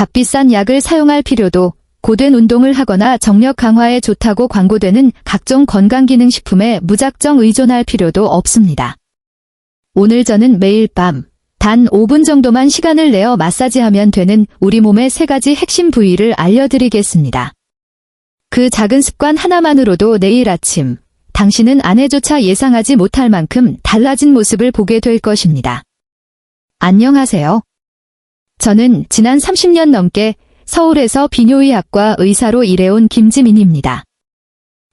값비싼 약을 사용할 필요도, 고된 운동을 하거나 정력 강화에 좋다고 광고되는 각종 건강기능식품에 무작정 의존할 필요도 없습니다. 오늘 저는 매일 밤 단 5분 정도만 시간을 내어 마사지하면 되는 우리 몸의 3가지 핵심 부위를 알려드리겠습니다. 그 작은 습관 하나만으로도 내일 아침 당신은 아내조차 예상하지 못할 만큼 달라진 모습을 보게 될 것입니다. 안녕하세요. 저는 지난 30년 넘게 서울에서 비뇨의학과 의사로 일해온 김지민입니다.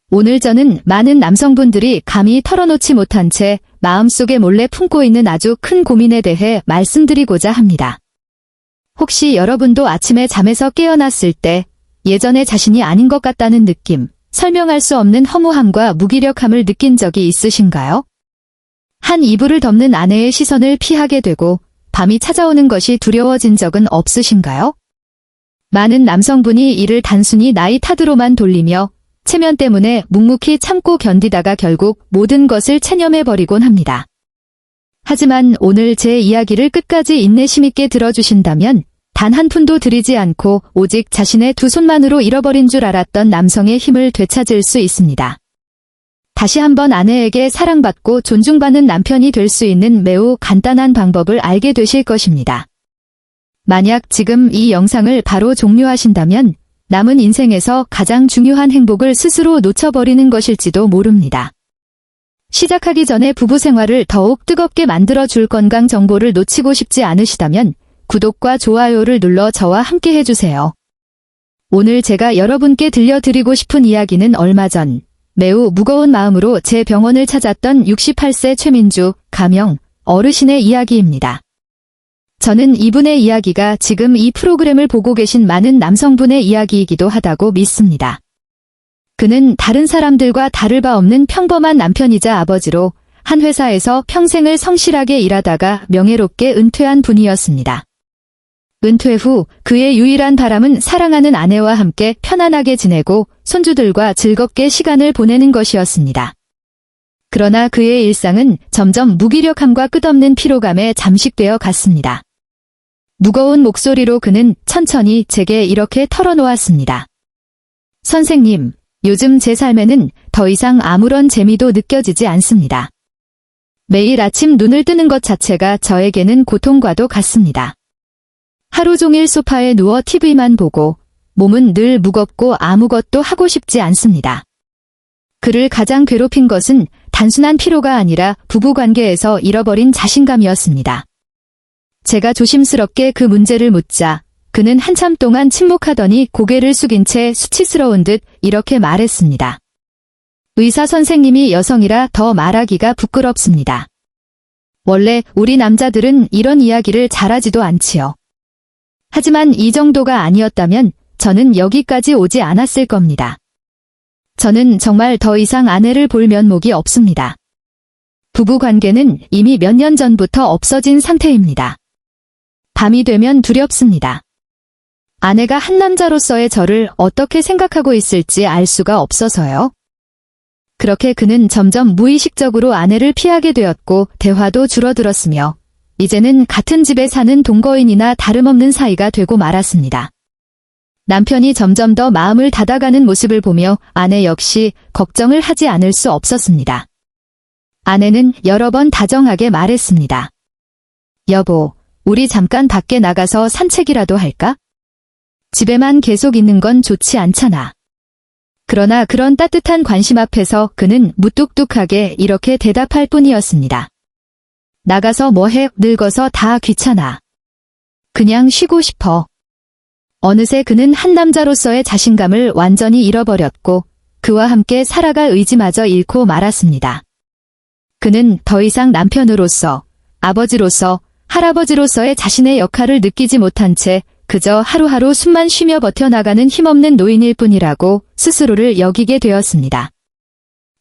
오늘 저는 많은 남성분들이 감히 털어놓지 못한 채 마음속에 몰래 품고 있는 아주 큰 고민에 대해 말씀드리고자 합니다. 혹시 여러분도 아침에 잠에서 깨어났을 때 예전의 자신이 아닌 것 같다는 느낌, 설명할 수 없는 허무함과 무기력함을 느낀 적이 있으신가요? 한 이불을 덮는 아내의 시선을 피하게 되고 밤이 찾아오는 것이 두려워진 적은 없으신가요? 많은 남성분이 이를 단순히 나이 탓으로만 돌리며 체면 때문에 묵묵히 참고 견디다가 결국 모든 것을 체념해버리곤 합니다. 하지만 오늘 제 이야기를 끝까지 인내심 있게 들어주신다면 단 한 푼도 들이지 않고 오직 자신의 두 손만으로 잃어버린 줄 알았던 남성의 힘을 되찾을 수 있습니다. 다시 한번 아내에게 사랑받고 존중받는 남편이 될 수 있는 매우 간단한 방법을 알게 되실 것입니다. 만약 지금 이 영상을 바로 종료하신다면 남은 인생에서 가장 중요한 행복을 스스로 놓쳐버리는 것일지도 모릅니다. 시작하기 전에 부부 생활을 더욱 뜨겁게 만들어줄 건강 정보를 놓치고 싶지 않으시다면 구독과 좋아요를 눌러 저와 함께 해주세요. 오늘 제가 여러분께 들려드리고 싶은 이야기는 얼마 전 매우 무거운 마음으로 제 병원을 찾았던 68세 최민주, 가명, 어르신의 이야기입니다. 저는 이분의 이야기가 지금 이 프로그램을 보고 계신 많은 남성분의 이야기이기도 하다고 믿습니다. 그는 다른 사람들과 다를 바 없는 평범한 남편이자 아버지로 한 회사에서 평생을 성실하게 일하다가 명예롭게 은퇴한 분이었습니다. 은퇴 후 그의 유일한 바람은 사랑하는 아내와 함께 편안하게 지내고 손주들과 즐겁게 시간을 보내는 것이었습니다. 그러나 그의 일상은 점점 무기력함과 끝없는 피로감에 잠식되어 갔습니다. 무거운 목소리로 그는 천천히 제게 이렇게 털어놓았습니다. 선생님, 요즘 제 삶에는 더 이상 아무런 재미도 느껴지지 않습니다. 매일 아침 눈을 뜨는 것 자체가 저에게는 고통과도 같습니다. 하루 종일 소파에 누워 TV만 보고 몸은 늘 무겁고 아무것도 하고 싶지 않습니다. 그를 가장 괴롭힌 것은 단순한 피로가 아니라 부부관계에서 잃어버린 자신감이었습니다. 제가 조심스럽게 그 문제를 묻자 그는 한참 동안 침묵하더니 고개를 숙인 채 수치스러운 듯 이렇게 말했습니다. 의사 선생님이 여성이라 더 말하기가 부끄럽습니다. 원래 우리 남자들은 이런 이야기를 잘하지도 않지요. 하지만 이 정도가 아니었다면 저는 여기까지 오지 않았을 겁니다. 저는 정말 더 이상 아내를 볼 면목이 없습니다. 부부관계는 이미 몇 년 전부터 없어진 상태입니다. 밤이 되면 두렵습니다. 아내가 한 남자로서의 저를 어떻게 생각하고 있을지 알 수가 없어서요. 그렇게 그는 점점 무의식적으로 아내를 피하게 되었고 대화도 줄어들었으며 이제는 같은 집에 사는 동거인이나 다름없는 사이가 되고 말았습니다. 남편이 점점 더 마음을 닫아가는 모습을 보며 아내 역시 걱정을 하지 않을 수 없었습니다. 아내는 여러 번 다정하게 말했습니다. 여보, 우리 잠깐 밖에 나가서 산책이라도 할까? 집에만 계속 있는 건 좋지 않잖아. 그러나 그런 따뜻한 관심 앞에서 그는 무뚝뚝하게 이렇게 대답할 뿐이었습니다. 나가서 뭐해? 늙어서 다 귀찮아. 그냥 쉬고 싶어. 어느새 그는 한 남자로서의 자신감을 완전히 잃어버렸고 그와 함께 살아갈 의지마저 잃고 말았습니다. 그는 더 이상 남편으로서, 아버지로서, 할아버지로서의 자신의 역할을 느끼지 못한 채 그저 하루하루 숨만 쉬며 버텨나가는 힘없는 노인일 뿐이라고 스스로를 여기게 되었습니다.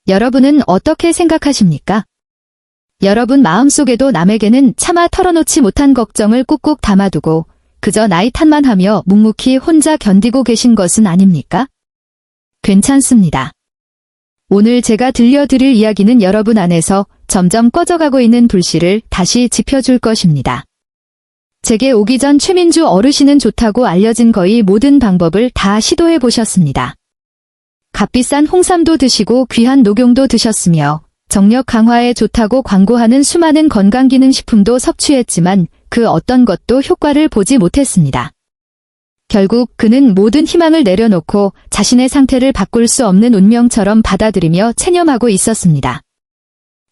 여러분은 어떻게 생각하십니까? 여러분 마음속에도 남에게는 차마 털어놓지 못한 걱정을 꾹꾹 담아두고 그저 나이 탓만 하며 묵묵히 혼자 견디고 계신 것은 아닙니까? 괜찮습니다. 오늘 제가 들려드릴 이야기는 여러분 안에서 점점 꺼져가고 있는 불씨를 다시 지펴줄 것입니다. 제게 오기 전 최민주 어르신은 좋다고 알려진 거의 모든 방법을 다 시도해 보셨습니다. 값비싼 홍삼도 드시고 귀한 녹용도 드셨으며 정력 강화에 좋다고 광고하는 수많은 건강기능식품도 섭취했지만 그 어떤 것도 효과를 보지 못했습니다. 결국 그는 모든 희망을 내려놓고 자신의 상태를 바꿀 수 없는 운명처럼 받아들이며 체념하고 있었습니다.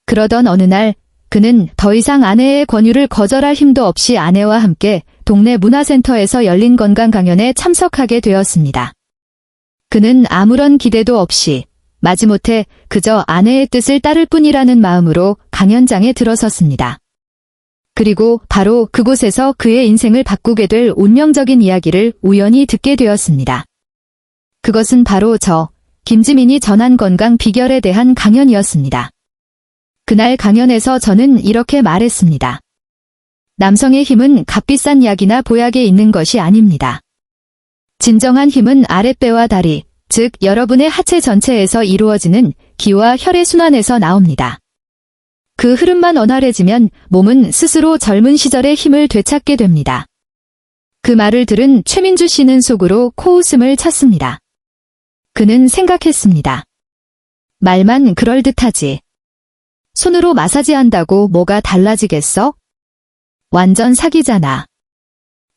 그러던 어느 날 그는 더 이상 아내의 권유를 거절할 힘도 없이 아내와 함께 동네 문화센터에서 열린 건강 강연에 참석하게 되었습니다. 그는 아무런 기대도 없이 마지못해 그저 아내의 뜻을 따를 뿐이라는 마음으로 강연장에 들어섰습니다. 그리고 바로 그곳에서 그의 인생을 바꾸게 될 운명적인 이야기를 우연히 듣게 되었습니다. 그것은 바로 김지민이 전한 건강 비결에 대한 강연이었습니다. 그날 강연에서 저는 이렇게 말했습니다. 남성의 힘은 값비싼 약이나 보약에 있는 것이 아닙니다. 진정한 힘은 아랫배와 다리, 즉 여러분의 하체 전체에서 이루어지는 기와 혈액순환에서 나옵니다. 그 흐름만 원활해지면 몸은 스스로 젊은 시절의 힘을 되찾게 됩니다. 그 말을 들은 최민주 씨는 속으로 코웃음을 쳤습니다. 그는 생각했습니다. 말만 그럴듯하지. 손으로 마사지한다고 뭐가 달라지겠어? 완전 사기잖아.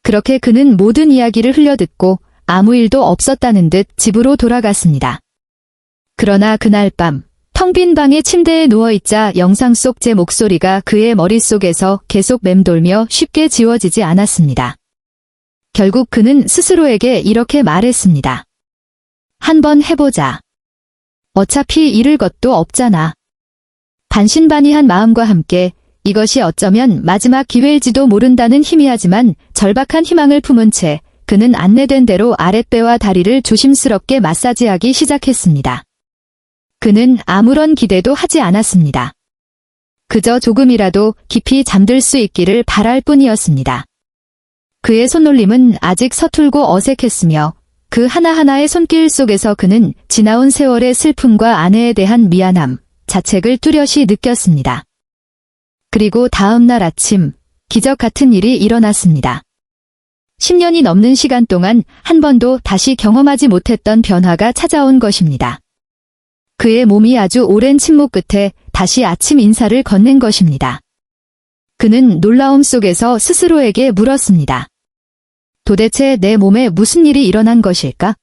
그렇게 그는 모든 이야기를 흘려듣고 아무 일도 없었다는 듯 집으로 돌아갔습니다. 그러나 그날 밤 텅 빈 방의 침대에 누워있자 영상 속 제 목소리가 그의 머릿속에서 계속 맴돌며 쉽게 지워지지 않았습니다. 결국 그는 스스로에게 이렇게 말했습니다. 한번 해보자. 어차피 잃을 것도 없잖아. 반신반의한 마음과 함께 이것이 어쩌면 마지막 기회일지도 모른다는 희미하지만 절박한 희망을 품은 채 그는 안내된 대로 아랫배와 다리를 조심스럽게 마사지하기 시작했습니다. 그는 아무런 기대도 하지 않았습니다. 그저 조금이라도 깊이 잠들 수 있기를 바랄 뿐이었습니다. 그의 손놀림은 아직 서툴고 어색했으며 그 하나하나의 손길 속에서 그는 지나온 세월의 슬픔과 아내에 대한 미안함, 자책을 뚜렷이 느꼈습니다. 그리고 다음 날 아침, 기적 같은 일이 일어났습니다. 10년이 넘는 시간 동안 한 번도 다시 경험하지 못했던 변화가 찾아온 것입니다. 그의 몸이 아주 오랜 침묵 끝에 다시 아침 인사를 건넨 것입니다. 그는 놀라움 속에서 스스로에게 물었습니다. 도대체 내 몸에 무슨 일이 일어난 것일까?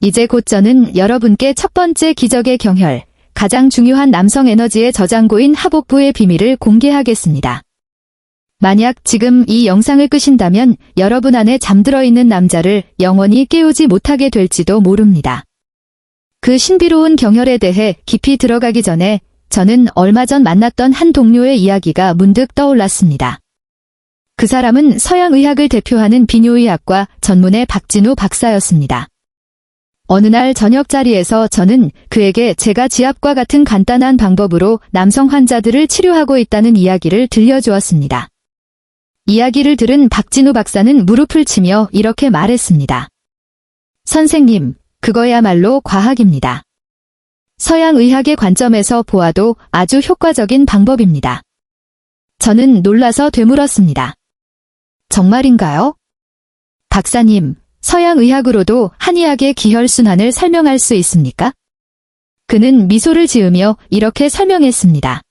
이제 곧 저는 여러분께 첫 번째 기적의 경혈, 가장 중요한 남성 에너지의 저장고인 하복부의 비밀을 공개하겠습니다. 만약 지금 이 영상을 끄신다면 여러분 안에 잠들어 있는 남자를 영원히 깨우지 못하게 될지도 모릅니다. 그 신비로운 경혈에 대해 깊이 들어가기 전에 저는 얼마 전 만났던 한 동료의 이야기가 문득 떠올랐습니다. 그 사람은 서양의학을 대표하는 비뇨의학과 전문의 박진우 박사였습니다. 어느 날 저녁 자리에서 저는 그에게 제가 지압과 같은 간단한 방법으로 남성 환자들을 치료하고 있다는 이야기를 들려주었습니다. 이야기를 들은 박진우 박사는 무릎을 치며 이렇게 말했습니다. 선생님, 그거야말로 과학입니다. 서양의학의 관점에서 보아도 아주 효과적인 방법입니다. 저는 놀라서 되물었습니다. 정말인가요? 박사님, 서양의학으로도 한의학의 기혈순환을 설명할 수 있습니까? 그는 미소를 지으며 이렇게 설명했습니다.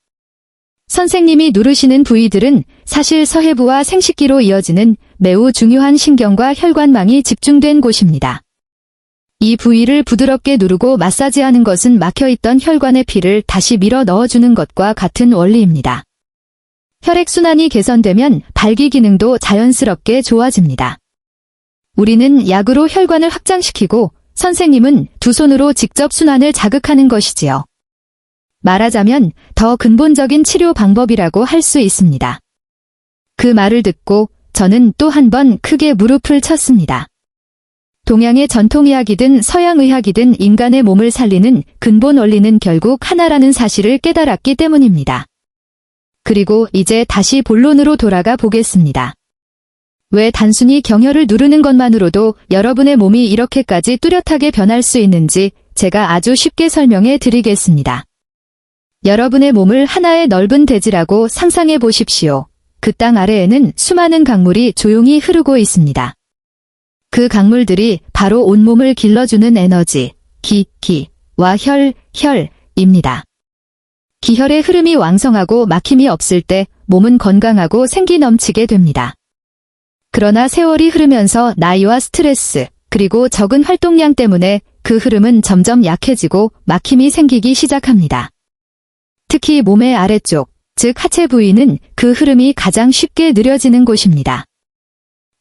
선생님이 누르시는 부위들은 사실 서해부와 생식기로 이어지는 매우 중요한 신경과 혈관망이 집중된 곳입니다. 이 부위를 부드럽게 누르고 마사지하는 것은 막혀있던 혈관의 피를 다시 밀어 넣어주는 것과 같은 원리입니다. 혈액순환이 개선되면 발기 기능도 자연스럽게 좋아집니다. 우리는 약으로 혈관을 확장시키고 선생님은 두 손으로 직접 순환을 자극하는 것이지요. 말하자면 더 근본적인 치료 방법이라고 할 수 있습니다. 그 말을 듣고 저는 또 한 번 크게 무릎을 쳤습니다. 동양의 전통의학이든 서양의학이든 인간의 몸을 살리는 근본 원리는 결국 하나라는 사실을 깨달았기 때문입니다. 그리고 이제 다시 본론으로 돌아가 보겠습니다. 왜 단순히 경혈을 누르는 것만으로도 여러분의 몸이 이렇게까지 뚜렷하게 변할 수 있는지 제가 아주 쉽게 설명해 드리겠습니다. 여러분의 몸을 하나의 넓은 대지라고 상상해 보십시오. 그 땅 아래에는 수많은 강물이 조용히 흐르고 있습니다. 그 강물들이 바로 온몸을 길러주는 에너지, 기와 혈입니다. 기혈의 흐름이 왕성하고 막힘이 없을 때 몸은 건강하고 생기 넘치게 됩니다. 그러나 세월이 흐르면서 나이와 스트레스, 그리고 적은 활동량 때문에 그 흐름은 점점 약해지고 막힘이 생기기 시작합니다. 특히 몸의 아래쪽, 즉 하체 부위는 그 흐름이 가장 쉽게 느려지는 곳입니다.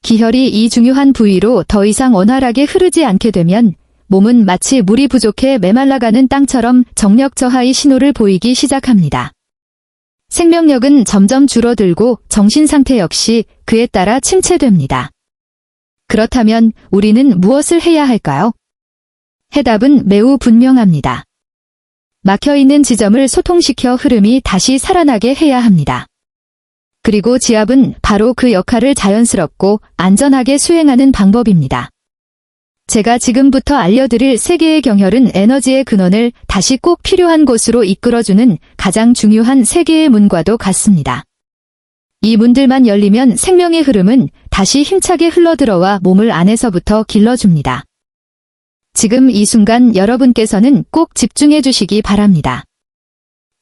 기혈이 이 중요한 부위로 더 이상 원활하게 흐르지 않게 되면 몸은 마치 물이 부족해 메말라가는 땅처럼 정력 저하의 신호를 보이기 시작합니다. 생명력은 점점 줄어들고 정신 상태 역시 그에 따라 침체됩니다. 그렇다면 우리는 무엇을 해야 할까요? 해답은 매우 분명합니다. 막혀있는 지점을 소통시켜 흐름이 다시 살아나게 해야 합니다. 그리고 지압은 바로 그 역할을 자연스럽고 안전하게 수행하는 방법입니다. 제가 지금부터 알려드릴 3개의 경혈은 에너지의 근원을 다시 꼭 필요한 곳으로 이끌어주는 가장 중요한 3개의 문과도 같습니다. 이 문들만 열리면 생명의 흐름은 다시 힘차게 흘러들어와 몸을 안에서부터 길러줍니다. 지금 이 순간 여러분께서는 꼭 집중해 주시기 바랍니다.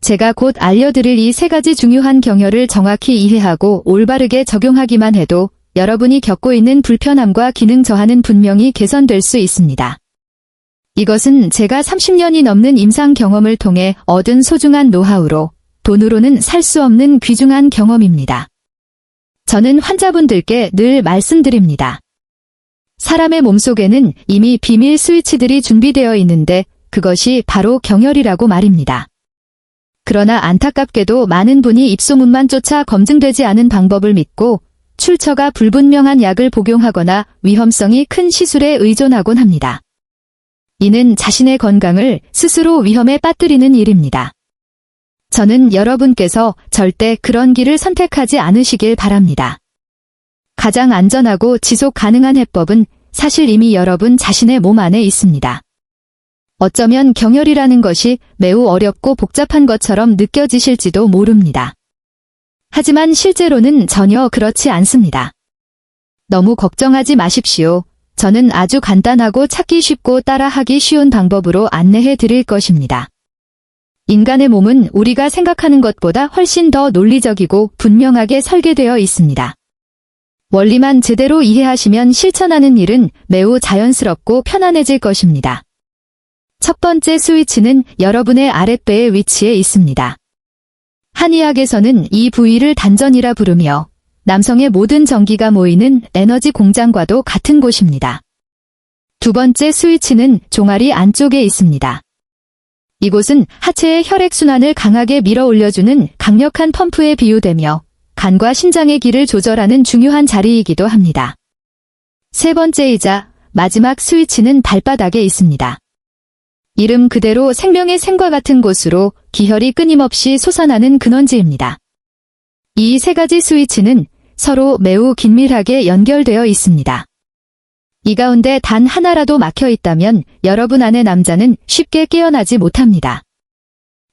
제가 곧 알려드릴 이 3가지 중요한 경혈을 정확히 이해하고 올바르게 적용하기만 해도 여러분이 겪고 있는 불편함과 기능 저하는 분명히 개선될 수 있습니다. 이것은 제가 30년이 넘는 임상 경험을 통해 얻은 소중한 노하우로 돈으로는 살 수 없는 귀중한 경험입니다. 저는 환자분들께 늘 말씀드립니다. 사람의 몸속에는 이미 비밀 스위치들이 준비되어 있는데 그것이 바로 경혈이라고 말입니다. 그러나 안타깝게도 많은 분이 입소문만 쫓아 검증되지 않은 방법을 믿고 출처가 불분명한 약을 복용하거나 위험성이 큰 시술에 의존하곤 합니다. 이는 자신의 건강을 스스로 위험에 빠뜨리는 일입니다. 저는 여러분께서 절대 그런 길을 선택하지 않으시길 바랍니다. 가장 안전하고 지속 가능한 해법은 사실 이미 여러분 자신의 몸 안에 있습니다. 어쩌면 경혈이라는 것이 매우 어렵고 복잡한 것처럼 느껴지실지도 모릅니다. 하지만 실제로는 전혀 그렇지 않습니다. 너무 걱정하지 마십시오. 저는 아주 간단하고 찾기 쉽고 따라하기 쉬운 방법으로 안내해 드릴 것입니다. 인간의 몸은 우리가 생각하는 것보다 훨씬 더 논리적이고 분명하게 설계되어 있습니다. 원리만 제대로 이해하시면 실천하는 일은 매우 자연스럽고 편안해질 것입니다. 첫 번째 스위치는 여러분의 아랫배에 위치해 있습니다. 한의학에서는 이 부위를 단전이라 부르며 남성의 모든 정기가 모이는 에너지 공장과도 같은 곳입니다. 두 번째 스위치는 종아리 안쪽에 있습니다. 이곳은 하체의 혈액순환을 강하게 밀어 올려주는 강력한 펌프에 비유되며 간과 신장의 길을 조절하는 중요한 자리이기도 합니다. 세 번째이자 마지막 스위치는 발바닥에 있습니다. 이름 그대로 생명의 샘과 같은 곳으로 기혈이 끊임없이 솟아나는 근원지입니다. 이 3가지 스위치는 서로 매우 긴밀하게 연결되어 있습니다. 이 가운데 단 하나라도 막혀 있다면 여러분 안의 남자는 쉽게 깨어나지 못합니다.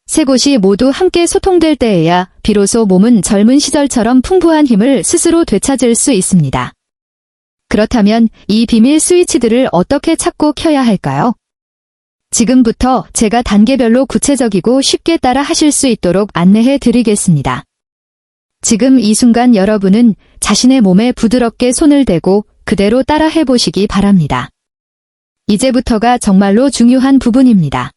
3곳이 모두 함께 소통될 때에야 비로소 몸은 젊은 시절처럼 풍부한 힘을 스스로 되찾을 수 있습니다. 그렇다면 이 비밀 스위치들을 어떻게 찾고 켜야 할까요? 지금부터 제가 단계별로 구체적이고 쉽게 따라 하실 수 있도록 안내해 드리겠습니다. 지금 이 순간 여러분은 자신의 몸에 부드럽게 손을 대고 그대로 따라 해보시기 바랍니다. 이제부터가 정말로 중요한 부분입니다.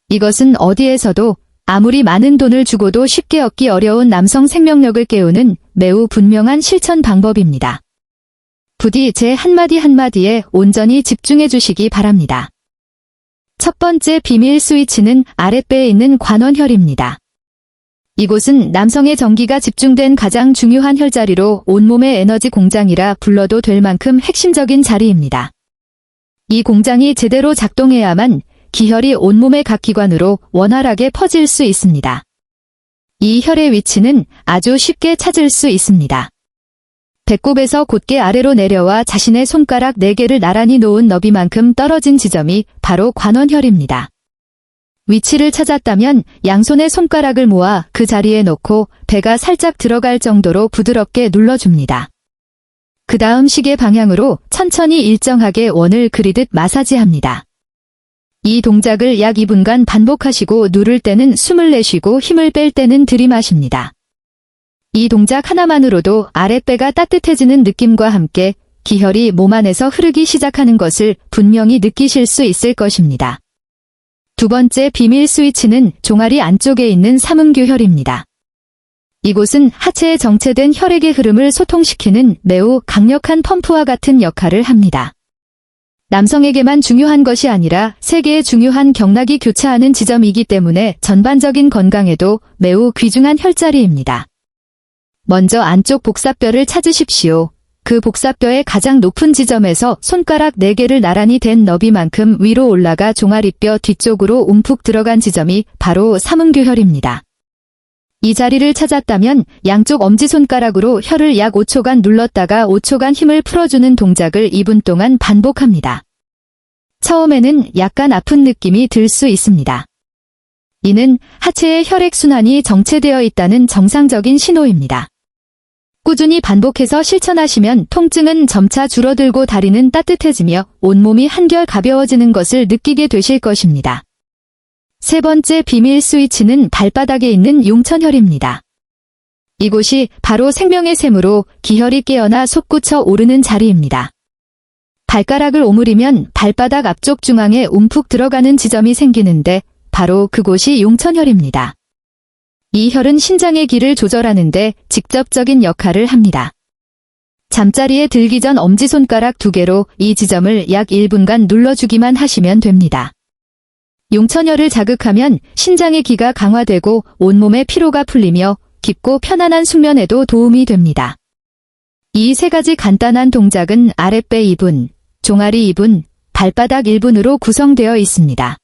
이것은 어디에서도 아무리 많은 돈을 주고도 쉽게 얻기 어려운 남성 생명력을 깨우는 매우 분명한 실천 방법입니다. 부디 제 한마디 한마디에 온전히 집중해 주시기 바랍니다. 첫 번째 비밀 스위치는 아랫배에 있는 관원혈입니다. 이곳은 남성의 정기가 집중된 가장 중요한 혈자리로 온몸의 에너지 공장이라 불러도 될 만큼 핵심적인 자리입니다. 이 공장이 제대로 작동해야만 기혈이 온몸의 각 기관으로 원활하게 퍼질 수 있습니다. 이 혈의 위치는 아주 쉽게 찾을 수 있습니다. 배꼽에서 곧게 아래로 내려와 자신의 손가락 4개를 나란히 놓은 너비만큼 떨어진 지점이 바로 관원혈입니다. 위치를 찾았다면 양손에 손가락을 모아 그 자리에 놓고 배가 살짝 들어갈 정도로 부드럽게 눌러줍니다. 그 다음 시계 방향으로 천천히 일정하게 원을 그리듯 마사지합니다. 이 동작을 약 2분간 반복하시고 누를 때는 숨을 내쉬고 힘을 뺄 때는 들이마십니다. 이 동작 하나만으로도 아랫배가 따뜻해지는 느낌과 함께 기혈이 몸 안에서 흐르기 시작하는 것을 분명히 느끼실 수 있을 것입니다. 두 번째 비밀 스위치는 종아리 안쪽에 있는 삼음교혈입니다. 이곳은 하체에 정체된 혈액의 흐름을 소통시키는 매우 강력한 펌프와 같은 역할을 합니다. 남성에게만 중요한 것이 아니라 세계에 중요한 경락이 교차하는 지점이기 때문에 전반적인 건강에도 매우 귀중한 혈자리입니다. 먼저 안쪽 복사뼈를 찾으십시오. 그 복사뼈의 가장 높은 지점에서 손가락 4개를 나란히 댄 너비만큼 위로 올라가 종아리뼈 뒤쪽으로 움푹 들어간 지점이 바로 삼음교혈입니다. 이 자리를 찾았다면 양쪽 엄지손가락으로 혀를 약 5초간 눌렀다가 5초간 힘을 풀어주는 동작을 2분 동안 반복합니다. 처음에는 약간 아픈 느낌이 들 수 있습니다. 이는 하체의 혈액순환이 정체되어 있다는 정상적인 신호입니다. 꾸준히 반복해서 실천하시면 통증은 점차 줄어들고 다리는 따뜻해지며 온몸이 한결 가벼워지는 것을 느끼게 되실 것입니다. 세 번째 비밀 스위치는 발바닥에 있는 용천혈입니다. 이곳이 바로 생명의 샘으로 기혈이 깨어나 솟구쳐 오르는 자리입니다. 발가락을 오므리면 발바닥 앞쪽 중앙에 움푹 들어가는 지점이 생기는데 바로 그곳이 용천혈입니다. 이 혈은 신장의 기를 조절하는데 직접적인 역할을 합니다. 잠자리에 들기 전 엄지손가락 2개로 이 지점을 약 1분간 눌러주기만 하시면 됩니다. 용천혈을 자극하면 신장의 기가 강화되고 온몸의 피로가 풀리며 깊고 편안한 숙면에도 도움이 됩니다. 이 3가지 간단한 동작은 아랫배 2분, 종아리 2분, 발바닥 1분으로 구성되어 있습니다.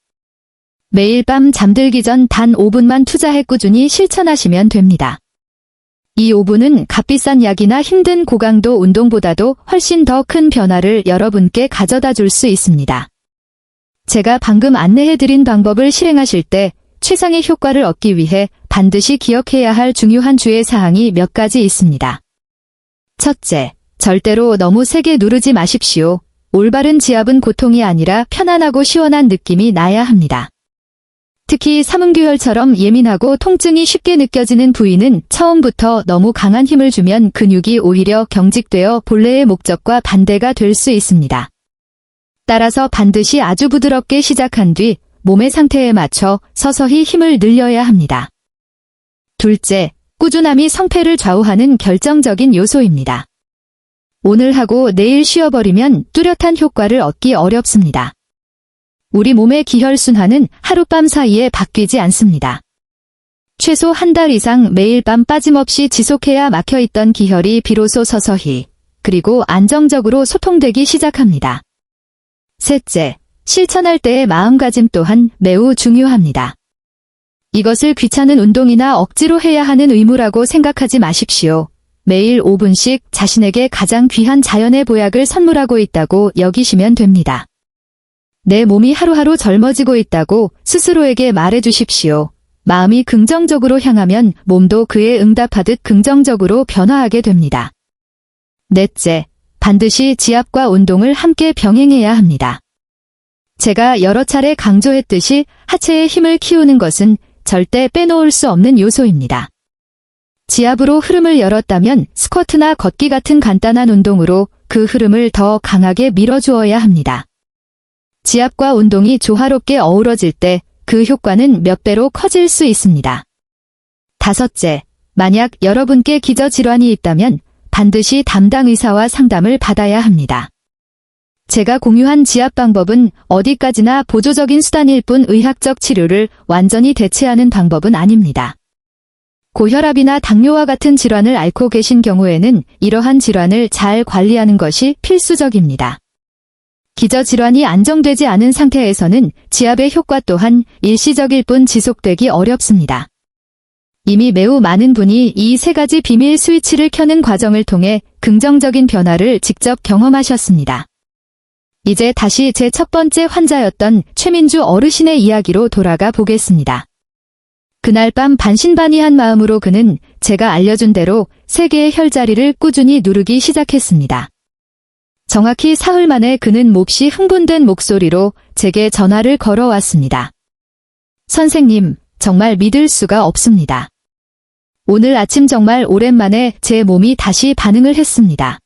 매일 밤 잠들기 전 단 5분만 투자해 꾸준히 실천하시면 됩니다. 이 5분은 값비싼 약이나 힘든 고강도 운동보다도 훨씬 더 큰 변화를 여러분께 가져다 줄 수 있습니다. 제가 방금 안내해드린 방법을 실행하실 때 최상의 효과를 얻기 위해 반드시 기억해야 할 중요한 주의 사항이 몇 가지 있습니다. 첫째, 절대로 너무 세게 누르지 마십시오. 올바른 지압은 고통이 아니라 편안하고 시원한 느낌이 나야 합니다. 특히 삼음교혈처럼 예민하고 통증이 쉽게 느껴지는 부위는 처음부터 너무 강한 힘을 주면 근육이 오히려 경직되어 본래의 목적과 반대가 될 수 있습니다. 따라서 반드시 아주 부드럽게 시작한 뒤 몸의 상태에 맞춰 서서히 힘을 늘려야 합니다. 둘째, 꾸준함이 성패를 좌우하는 결정적인 요소입니다. 오늘 하고 내일 쉬어버리면 뚜렷한 효과를 얻기 어렵습니다. 우리 몸의 기혈순환은 하룻밤 사이에 바뀌지 않습니다. 최소 한 달 이상 매일 밤 빠짐없이 지속해야 막혀있던 기혈이 비로소 서서히 그리고 안정적으로 소통되기 시작합니다. 셋째, 실천할 때의 마음가짐 또한 매우 중요합니다. 이것을 귀찮은 운동이나 억지로 해야 하는 의무라고 생각하지 마십시오. 매일 5분씩 자신에게 가장 귀한 자연의 보약을 선물하고 있다고 여기시면 됩니다. 내 몸이 하루하루 젊어지고 있다고 스스로에게 말해주십시오. 마음이 긍정적으로 향하면 몸도 그에 응답하듯 긍정적으로 변화하게 됩니다. 넷째, 반드시 지압과 운동을 함께 병행해야 합니다. 제가 여러 차례 강조했듯이 하체의 힘을 키우는 것은 절대 빼놓을 수 없는 요소입니다. 지압으로 흐름을 열었다면 스쿼트나 걷기 같은 간단한 운동으로 그 흐름을 더 강하게 밀어주어야 합니다. 지압과 운동이 조화롭게 어우러질 때 그 효과는 몇 배로 커질 수 있습니다. 다섯째, 만약 여러분께 기저질환이 있다면 반드시 담당 의사와 상담을 받아야 합니다. 제가 공유한 지압 방법은 어디까지나 보조적인 수단일 뿐 의학적 치료를 완전히 대체하는 방법은 아닙니다. 고혈압이나 당뇨와 같은 질환을 앓고 계신 경우에는 이러한 질환을 잘 관리하는 것이 필수적입니다. 기저질환이 안정되지 않은 상태에서는 지압의 효과 또한 일시적일 뿐 지속되기 어렵습니다. 이미 매우 많은 분이 이 3가지 비밀 스위치를 켜는 과정을 통해 긍정적인 변화를 직접 경험하셨습니다. 이제 다시 제 첫 번째 환자였던 최민주 어르신의 이야기로 돌아가 보겠습니다. 그날 밤 반신반의한 마음으로 그는 제가 알려준 대로 3개의 혈자리를 꾸준히 누르기 시작했습니다. 정확히 사흘 만에 그는 몹시 흥분된 목소리로 제게 전화를 걸어왔습니다. 선생님, 정말 믿을 수가 없습니다. 오늘 아침 정말 오랜만에 제 몸이 다시 반응을 했습니다.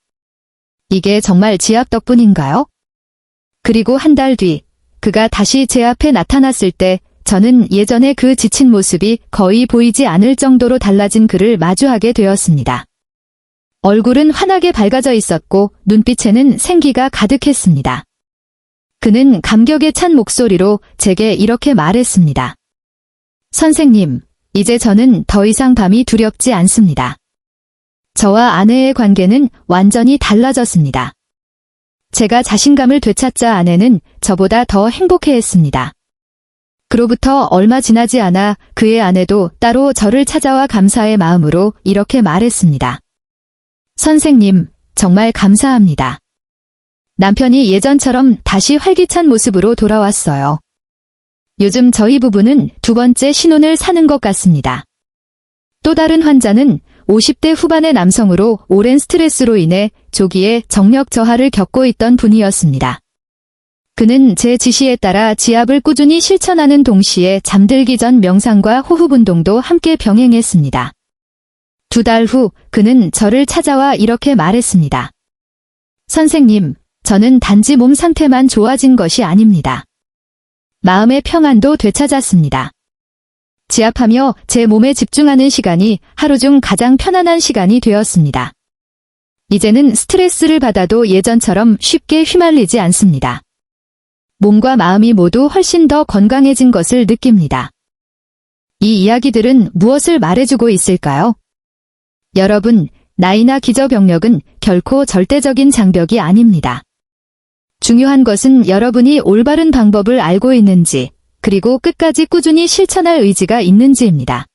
이게 정말 지압 덕분인가요? 그리고 한 달 뒤, 그가 다시 제 앞에 나타났을 때 저는 예전에 그 지친 모습이 거의 보이지 않을 정도로 달라진 그를 마주하게 되었습니다. 얼굴은 환하게 밝아져 있었고 눈빛에는 생기가 가득했습니다. 그는 감격에 찬 목소리로 제게 이렇게 말했습니다. 선생님, 이제 저는 더 이상 밤이 두렵지 않습니다. 저와 아내의 관계는 완전히 달라졌습니다. 제가 자신감을 되찾자 아내는 저보다 더 행복해했습니다. 그로부터 얼마 지나지 않아 그의 아내도 따로 저를 찾아와 감사의 마음으로 이렇게 말했습니다. 선생님, 정말 감사합니다. 남편이 예전처럼 다시 활기찬 모습으로 돌아왔어요. 요즘 저희 부부는 2번째 신혼을 사는 것 같습니다. 또 다른 환자는 50대 후반의 남성으로 오랜 스트레스로 인해 조기에 정력 저하를 겪고 있던 분이었습니다. 그는 제 지시에 따라 지압을 꾸준히 실천하는 동시에 잠들기 전 명상과 호흡 운동도 함께 병행했습니다. 2달 후 그는 저를 찾아와 이렇게 말했습니다. 선생님, 저는 단지 몸 상태만 좋아진 것이 아닙니다. 마음의 평안도 되찾았습니다. 지압하며 제 몸에 집중하는 시간이 하루 중 가장 편안한 시간이 되었습니다. 이제는 스트레스를 받아도 예전처럼 쉽게 휘말리지 않습니다. 몸과 마음이 모두 훨씬 더 건강해진 것을 느낍니다. 이 이야기들은 무엇을 말해주고 있을까요? 여러분, 나이나 기저병력은 결코 절대적인 장벽이 아닙니다. 중요한 것은 여러분이 올바른 방법을 알고 있는지, 그리고 끝까지 꾸준히 실천할 의지가 있는지입니다.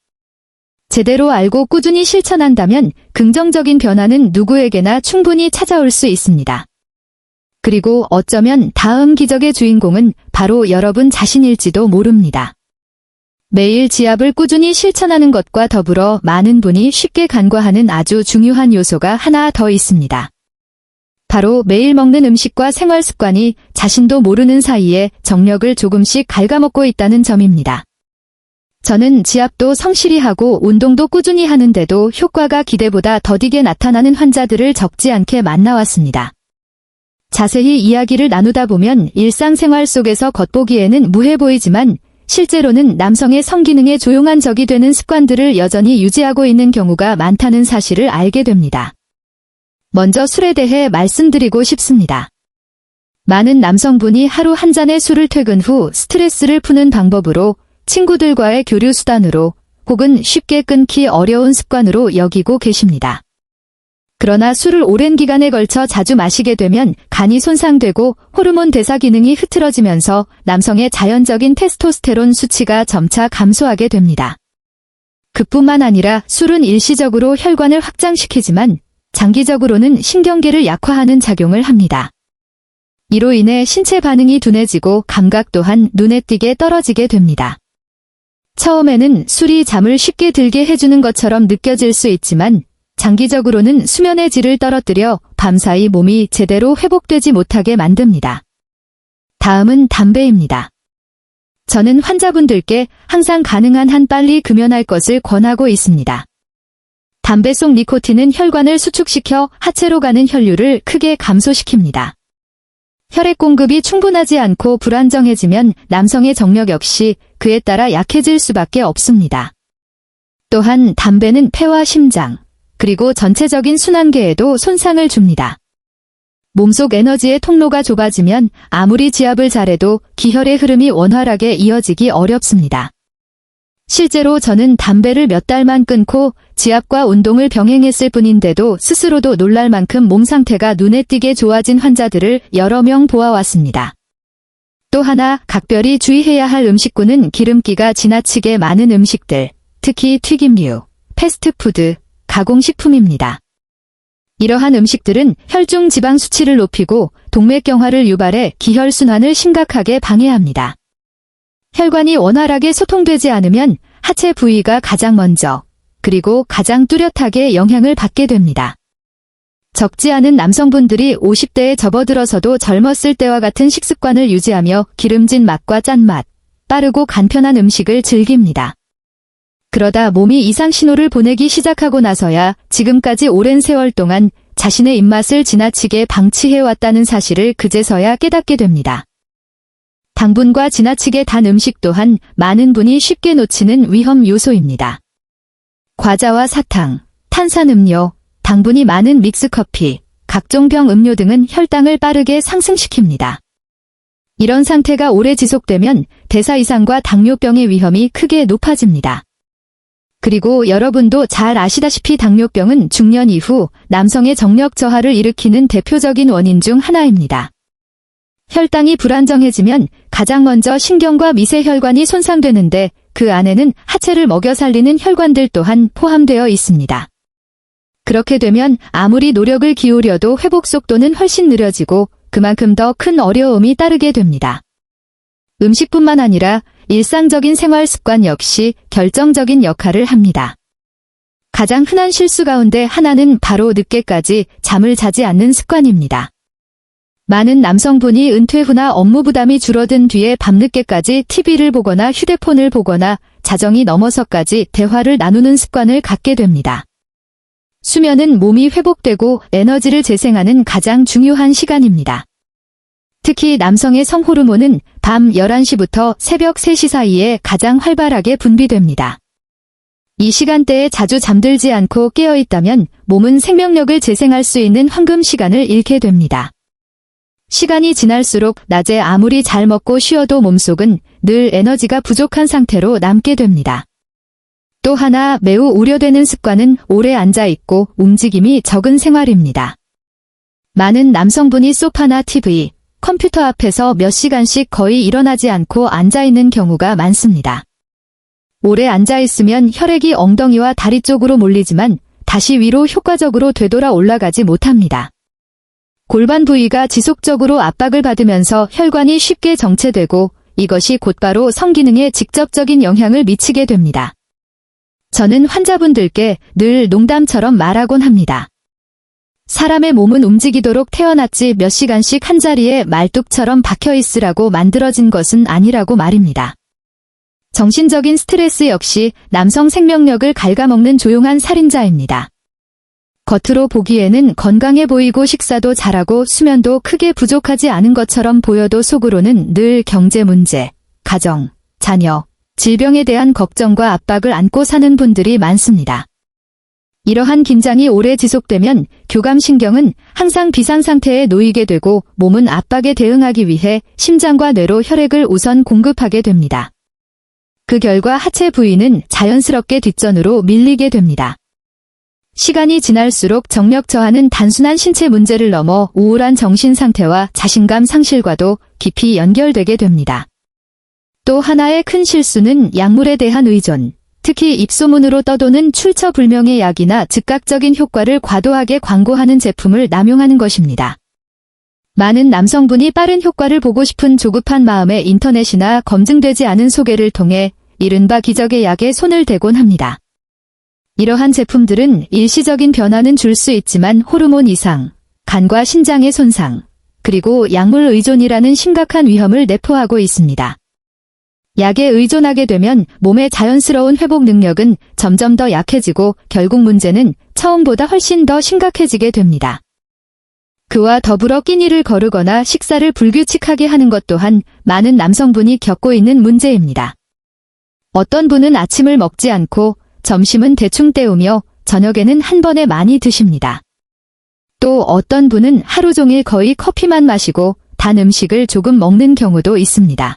제대로 알고 꾸준히 실천한다면 긍정적인 변화는 누구에게나 충분히 찾아올 수 있습니다. 그리고 어쩌면 다음 기적의 주인공은 바로 여러분 자신일지도 모릅니다. 매일 지압을 꾸준히 실천하는 것과 더불어 많은 분이 쉽게 간과하는 아주 중요한 요소가 하나 더 있습니다. 바로 매일 먹는 음식과 생활 습관이 자신도 모르는 사이에 정력을 조금씩 갉아먹고 있다는 점입니다. 저는 지압도 성실히 하고 운동도 꾸준히 하는데도 효과가 기대보다 더디게 나타나는 환자들을 적지 않게 만나왔습니다. 자세히 이야기를 나누다 보면 일상생활 속에서 겉보기에는 무해 보이지만 실제로는 남성의 성기능에 조용한 적이 되는 습관들을 여전히 유지하고 있는 경우가 많다는 사실을 알게 됩니다. 먼저 술에 대해 말씀드리고 싶습니다. 많은 남성분이 하루 한 잔의 술을 퇴근 후 스트레스를 푸는 방법으로, 친구들과의 교류 수단으로, 혹은 쉽게 끊기 어려운 습관으로 여기고 계십니다. 그러나 술을 오랜 기간에 걸쳐 자주 마시게 되면 간이 손상되고 호르몬 대사 기능이 흐트러지면서 남성의 자연적인 테스토스테론 수치가 점차 감소하게 됩니다. 그뿐만 아니라 술은 일시적으로 혈관을 확장시키지만 장기적으로는 신경계를 약화하는 작용을 합니다. 이로 인해 신체 반응이 둔해지고 감각 또한 눈에 띄게 떨어지게 됩니다. 처음에는 술이 잠을 쉽게 들게 해주는 것처럼 느껴질 수 있지만 장기적으로는 수면의 질을 떨어뜨려 밤사이 몸이 제대로 회복되지 못하게 만듭니다. 다음은 담배입니다. 저는 환자분들께 항상 가능한 한 빨리 금연할 것을 권하고 있습니다. 담배 속 니코틴은 혈관을 수축시켜 하체로 가는 혈류를 크게 감소시킵니다. 혈액 공급이 충분하지 않고 불안정해지면 남성의 정력 역시 그에 따라 약해질 수밖에 없습니다. 또한 담배는 폐와 심장, 그리고 전체적인 순환계에도 손상을 줍니다. 몸속 에너지의 통로가 좁아지면 아무리 지압을 잘해도 기혈의 흐름이 원활하게 이어지기 어렵습니다. 실제로 저는 담배를 몇 달만 끊고 지압과 운동을 병행했을 뿐인데도 스스로도 놀랄 만큼 몸 상태가 눈에 띄게 좋아진 환자들을 여러 명 보아왔습니다. 또 하나 각별히 주의해야 할 음식군은 기름기가 지나치게 많은 음식들, 특히 튀김류, 패스트푸드, 가공식품입니다. 이러한 음식들은 혈중 지방 수치를 높이고 동맥경화를 유발해 기혈순환을 심각하게 방해합니다. 혈관이 원활하게 소통되지 않으면 하체 부위가 가장 먼저, 그리고 가장 뚜렷하게 영향을 받게 됩니다. 적지 않은 남성분들이 50대에 접어들어서도 젊었을 때와 같은 식습관을 유지하며 기름진 맛과 짠맛, 빠르고 간편한 음식을 즐깁니다. 그러다 몸이 이상 신호를 보내기 시작하고 나서야 지금까지 오랜 세월 동안 자신의 입맛을 지나치게 방치해왔다는 사실을 그제서야 깨닫게 됩니다. 당분과 지나치게 단 음식 또한 많은 분이 쉽게 놓치는 위험 요소입니다. 과자와 사탕, 탄산음료, 당분이 많은 믹스커피, 각종 병 음료 등은 혈당을 빠르게 상승시킵니다. 이런 상태가 오래 지속되면 대사 이상과 당뇨병의 위험이 크게 높아집니다. 그리고 여러분도 잘 아시다시피 당뇨병은 중년 이후 남성의 정력 저하를 일으키는 대표적인 원인 중 하나입니다. 혈당이 불안정해지면 가장 먼저 신경과 미세혈관이 손상되는데 그 안에는 하체를 먹여 살리는 혈관들 또한 포함되어 있습니다. 그렇게 되면 아무리 노력을 기울여도 회복 속도는 훨씬 느려지고 그만큼 더 큰 어려움이 따르게 됩니다. 음식뿐만 아니라 일상적인 생활 습관 역시 결정적인 역할을 합니다. 가장 흔한 실수 가운데 하나는 바로 늦게까지 잠을 자지 않는 습관입니다. 많은 남성분이 은퇴 후나 업무 부담이 줄어든 뒤에 밤늦게까지 TV를 보거나 휴대폰을 보거나 자정이 넘어서까지 대화를 나누는 습관을 갖게 됩니다. 수면은 몸이 회복되고 에너지를 재생하는 가장 중요한 시간입니다. 특히 남성의 성호르몬은 밤 11시부터 새벽 3시 사이에 가장 활발하게 분비됩니다. 이 시간대에 자주 잠들지 않고 깨어있다면 몸은 생명력을 재생할 수 있는 황금 시간을 잃게 됩니다. 시간이 지날수록 낮에 아무리 잘 먹고 쉬어도 몸속은 늘 에너지가 부족한 상태로 남게 됩니다. 또 하나 매우 우려되는 습관은 오래 앉아있고 움직임이 적은 생활입니다. 많은 남성분이 소파나 TV, 컴퓨터 앞에서 몇 시간씩 거의 일어나지 않고 앉아있는 경우가 많습니다. 오래 앉아있으면 혈액이 엉덩이와 다리 쪽으로 몰리지만 다시 위로 효과적으로 되돌아 올라가지 못합니다. 골반 부위가 지속적으로 압박을 받으면서 혈관이 쉽게 정체되고 이것이 곧바로 성기능에 직접적인 영향을 미치게 됩니다. 저는 환자분들께 늘 농담처럼 말하곤 합니다. 사람의 몸은 움직이도록 태어났지 몇 시간씩 한자리에 말뚝처럼 박혀있으라고 만들어진 것은 아니라고 말입니다. 정신적인 스트레스 역시 남성 생명력을 갉아먹는 조용한 살인자입니다. 겉으로 보기에는 건강해 보이고 식사도 잘하고 수면도 크게 부족하지 않은 것처럼 보여도 속으로는 늘 경제 문제, 가정, 자녀, 질병에 대한 걱정과 압박을 안고 사는 분들이 많습니다. 이러한 긴장이 오래 지속되면 교감신경은 항상 비상 상태에 놓이게 되고 몸은 압박에 대응하기 위해 심장과 뇌로 혈액을 우선 공급하게 됩니다. 그 결과 하체 부위는 자연스럽게 뒷전으로 밀리게 됩니다. 시간이 지날수록 정력 저하는 단순한 신체 문제를 넘어 우울한 정신 상태와 자신감 상실과도 깊이 연결되게 됩니다. 또 하나의 큰 실수는 약물에 대한 의존, 특히 입소문으로 떠도는 출처불명의 약이나 즉각적인 효과를 과도하게 광고하는 제품을 남용하는 것입니다. 많은 남성분이 빠른 효과를 보고 싶은 조급한 마음에 인터넷이나 검증되지 않은 소개를 통해 이른바 기적의 약에 손을 대곤 합니다. 이러한 제품들은 일시적인 변화는 줄 수 있지만 호르몬 이상, 간과 신장의 손상, 그리고 약물 의존이라는 심각한 위험을 내포하고 있습니다. 약에 의존하게 되면 몸의 자연스러운 회복 능력은 점점 더 약해지고 결국 문제는 처음보다 훨씬 더 심각해지게 됩니다. 그와 더불어 끼니를 거르거나 식사를 불규칙하게 하는 것 또한 많은 남성분이 겪고 있는 문제입니다. 어떤 분은 아침을 먹지 않고 점심은 대충 때우며 저녁에는 한 번에 많이 드십니다. 또 어떤 분은 하루 종일 거의 커피만 마시고 단 음식을 조금 먹는 경우도 있습니다.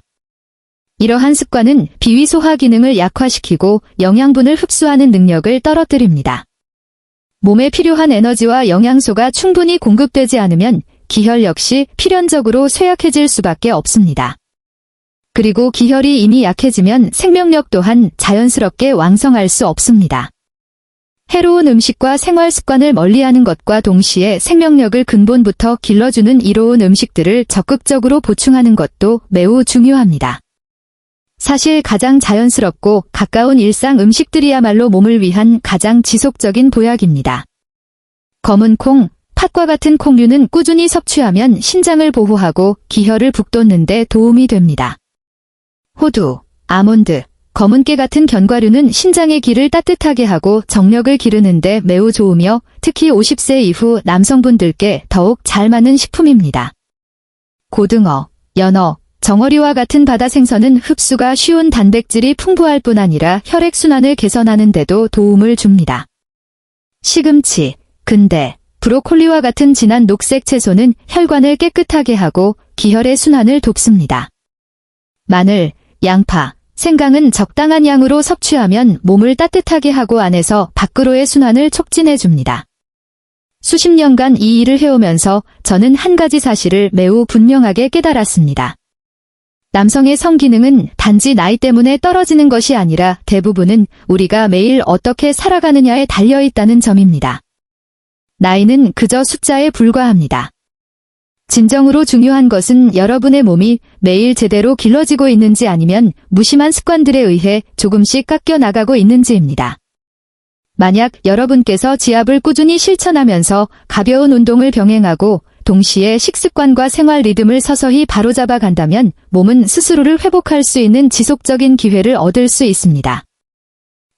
이러한 습관은 비위 소화 기능을 약화시키고 영양분을 흡수하는 능력을 떨어뜨립니다. 몸에 필요한 에너지와 영양소가 충분히 공급되지 않으면 기혈 역시 필연적으로 쇠약해질 수밖에 없습니다. 그리고 기혈이 이미 약해지면 생명력 또한 자연스럽게 왕성할 수 없습니다. 해로운 음식과 생활 습관을 멀리하는 것과 동시에 생명력을 근본부터 길러주는 이로운 음식들을 적극적으로 보충하는 것도 매우 중요합니다. 사실 가장 자연스럽고 가까운 일상 음식들이야말로 몸을 위한 가장 지속적인 보약입니다. 검은 콩, 팥과 같은 콩류는 꾸준히 섭취하면 신장을 보호하고 기혈을 북돋는 데 도움이 됩니다. 호두, 아몬드, 검은 깨 같은 견과류는 신장의 기를 따뜻하게 하고 정력을 기르는 데 매우 좋으며 특히 50세 이후 남성분들께 더욱 잘 맞는 식품입니다. 고등어, 연어, 정어리와 같은 바다 생선은 흡수가 쉬운 단백질이 풍부할 뿐 아니라 혈액순환을 개선하는 데도 도움을 줍니다. 시금치, 근대, 브로콜리와 같은 진한 녹색 채소는 혈관을 깨끗하게 하고 기혈의 순환을 돕습니다. 마늘, 양파, 생강은 적당한 양으로 섭취하면 몸을 따뜻하게 하고 안에서 밖으로의 순환을 촉진해줍니다. 수십 년간 이 일을 해오면서 저는 한 가지 사실을 매우 분명하게 깨달았습니다. 남성의 성기능은 단지 나이 때문에 떨어지는 것이 아니라 대부분은 우리가 매일 어떻게 살아가느냐에 달려있다는 점입니다. 나이는 그저 숫자에 불과합니다. 진정으로 중요한 것은 여러분의 몸이 매일 제대로 길러지고 있는지 아니면 무심한 습관들에 의해 조금씩 깎여 나가고 있는지입니다. 만약 여러분께서 지압을 꾸준히 실천하면서 가벼운 운동을 병행하고 동시에 식습관과 생활 리듬을 서서히 바로잡아 간다면 몸은 스스로를 회복할 수 있는 지속적인 기회를 얻을 수 있습니다.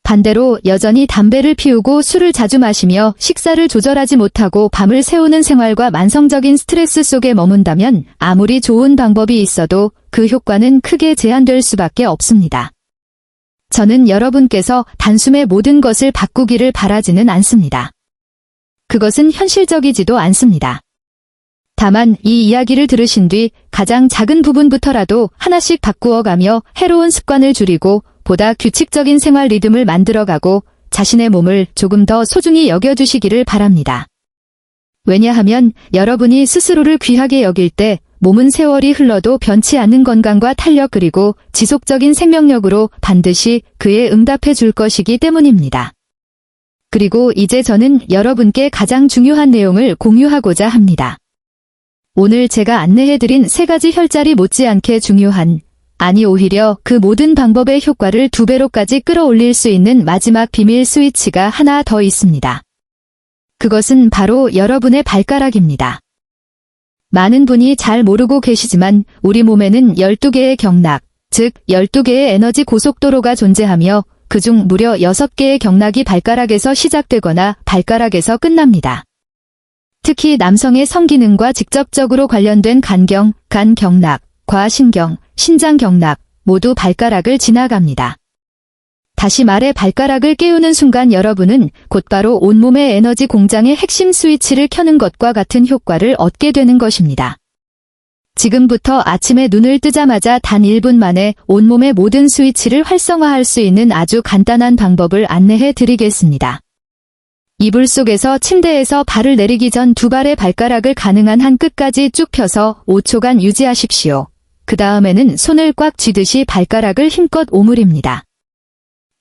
반대로 여전히 담배를 피우고 술을 자주 마시며 식사를 조절하지 못하고 밤을 새우는 생활과 만성적인 스트레스 속에 머문다면 아무리 좋은 방법이 있어도 그 효과는 크게 제한될 수밖에 없습니다. 저는 여러분께서 단숨에 모든 것을 바꾸기를 바라지는 않습니다. 그것은 현실적이지도 않습니다. 다만 이 이야기를 들으신 뒤 가장 작은 부분부터라도 하나씩 바꾸어가며 해로운 습관을 줄이고 보다 규칙적인 생활 리듬을 만들어가고 자신의 몸을 조금 더 소중히 여겨주시기를 바랍니다. 왜냐하면 여러분이 스스로를 귀하게 여길 때 몸은 세월이 흘러도 변치 않는 건강과 탄력 그리고 지속적인 생명력으로 반드시 그에 응답해 줄 것이기 때문입니다. 그리고 이제 저는 여러분께 가장 중요한 내용을 공유하고자 합니다. 오늘 제가 안내해드린 3가지 혈자리 못지않게 중요한, 아니 오히려 그 모든 방법의 효과를 2배로까지 끌어올릴 수 있는 마지막 비밀 스위치가 하나 더 있습니다. 그것은 바로 여러분의 발가락입니다. 많은 분이 잘 모르고 계시지만 우리 몸에는 12개의 경락, 즉 12개의 에너지 고속도로가 존재하며 그중 무려 6개의 경락이 발가락에서 시작되거나 발가락에서 끝납니다. 특히 남성의 성기능과 직접적으로 관련된 간경, 간경락, 과신경, 신장경락 모두 발가락을 지나갑니다. 다시 말해 발가락을 깨우는 순간 여러분은 곧바로 온몸의 에너지 공장의 핵심 스위치를 켜는 것과 같은 효과를 얻게 되는 것입니다. 지금부터 아침에 눈을 뜨자마자 단 1분 만에 온몸의 모든 스위치를 활성화할 수 있는 아주 간단한 방법을 안내해 드리겠습니다. 이불 속에서 침대에서 발을 내리기 전 2발의 발가락을 가능한 한 끝까지 쭉 펴서 5초간 유지하십시오. 그 다음에는 손을 꽉 쥐듯이 발가락을 힘껏 오므립니다.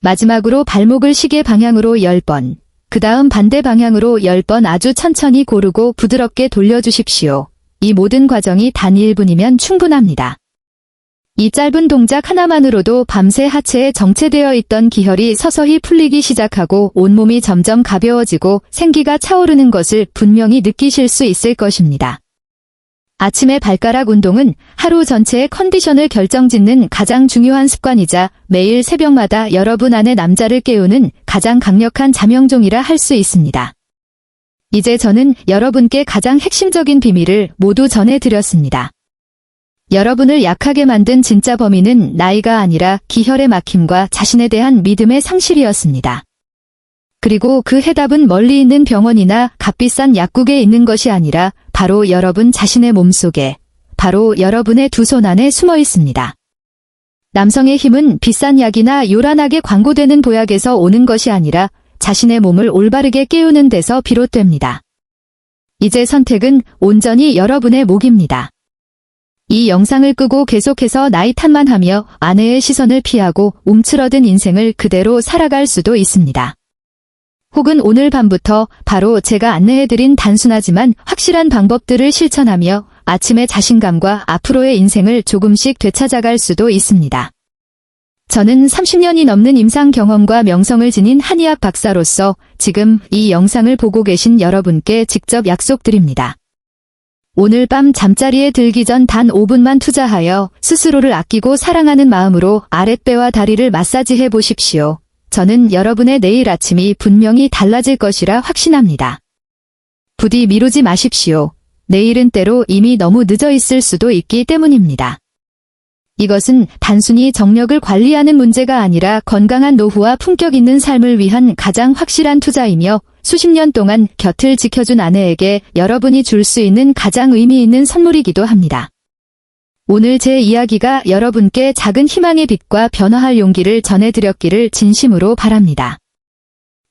마지막으로 발목을 시계 방향으로 10번, 그 다음 반대 방향으로 10번 아주 천천히 고르고 부드럽게 돌려주십시오. 이 모든 과정이 단 1분이면 충분합니다. 이 짧은 동작 하나만으로도 밤새 하체에 정체되어 있던 기혈이 서서히 풀리기 시작하고 온몸이 점점 가벼워지고 생기가 차오르는 것을 분명히 느끼실 수 있을 것입니다. 아침의 발가락 운동은 하루 전체의 컨디션을 결정짓는 가장 중요한 습관이자 매일 새벽마다 여러분 안의 남자를 깨우는 가장 강력한 자명종이라 할 수 있습니다. 이제 저는 여러분께 가장 핵심적인 비밀을 모두 전해드렸습니다. 여러분을 약하게 만든 진짜 범인은 나이가 아니라 기혈의 막힘과 자신에 대한 믿음의 상실이었습니다. 그리고 그 해답은 멀리 있는 병원이나 값비싼 약국에 있는 것이 아니라 바로 여러분 자신의 몸속에, 바로 여러분의 두 손 안에 숨어 있습니다. 남성의 힘은 비싼 약이나 요란하게 광고되는 보약에서 오는 것이 아니라 자신의 몸을 올바르게 깨우는 데서 비롯됩니다. 이제 선택은 온전히 여러분의 몫입니다. 이 영상을 끄고 계속해서 나이 탓만 하며 아내의 시선을 피하고 움츠러든 인생을 그대로 살아갈 수도 있습니다. 혹은 오늘 밤부터 바로 제가 안내해드린 단순하지만 확실한 방법들을 실천하며 아침의 자신감과 앞으로의 인생을 조금씩 되찾아갈 수도 있습니다. 저는 30년이 넘는 임상 경험과 명성을 지닌 한의학 박사로서 지금 이 영상을 보고 계신 여러분께 직접 약속드립니다. 오늘 밤 잠자리에 들기 전 단 5분만 투자하여 스스로를 아끼고 사랑하는 마음으로 아랫배와 다리를 마사지해 보십시오. 저는 여러분의 내일 아침이 분명히 달라질 것이라 확신합니다. 부디 미루지 마십시오. 내일은 때로 이미 너무 늦어 있을 수도 있기 때문입니다. 이것은 단순히 정력을 관리하는 문제가 아니라 건강한 노후와 품격 있는 삶을 위한 가장 확실한 투자이며 수십 년 동안 곁을 지켜준 아내에게 여러분이 줄 수 있는 가장 의미 있는 선물이기도 합니다. 오늘 제 이야기가 여러분께 작은 희망의 빛과 변화할 용기를 전해드렸기를 진심으로 바랍니다.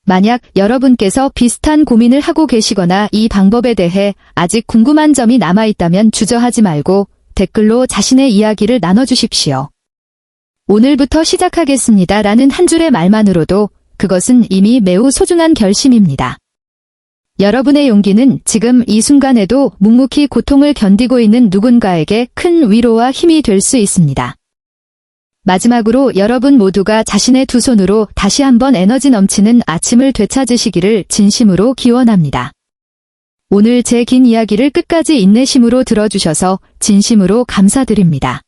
만약 여러분께서 비슷한 고민을 하고 계시거나 이 방법에 대해 아직 궁금한 점이 남아있다면 주저하지 말고 댓글로 자신의 이야기를 나눠주십시오. 오늘부터 시작하겠습니다 라는 한 줄의 말만으로도 그것은 이미 매우 소중한 결심입니다. 여러분의 용기는 지금 이 순간에도 묵묵히 고통을 견디고 있는 누군가에게 큰 위로와 힘이 될 수 있습니다. 마지막으로 여러분 모두가 자신의 두 손으로 다시 한번 에너지 넘치는 아침을 되찾으시기를 진심으로 기원합니다. 오늘 제 긴 이야기를 끝까지 인내심으로 들어주셔서 진심으로 감사드립니다.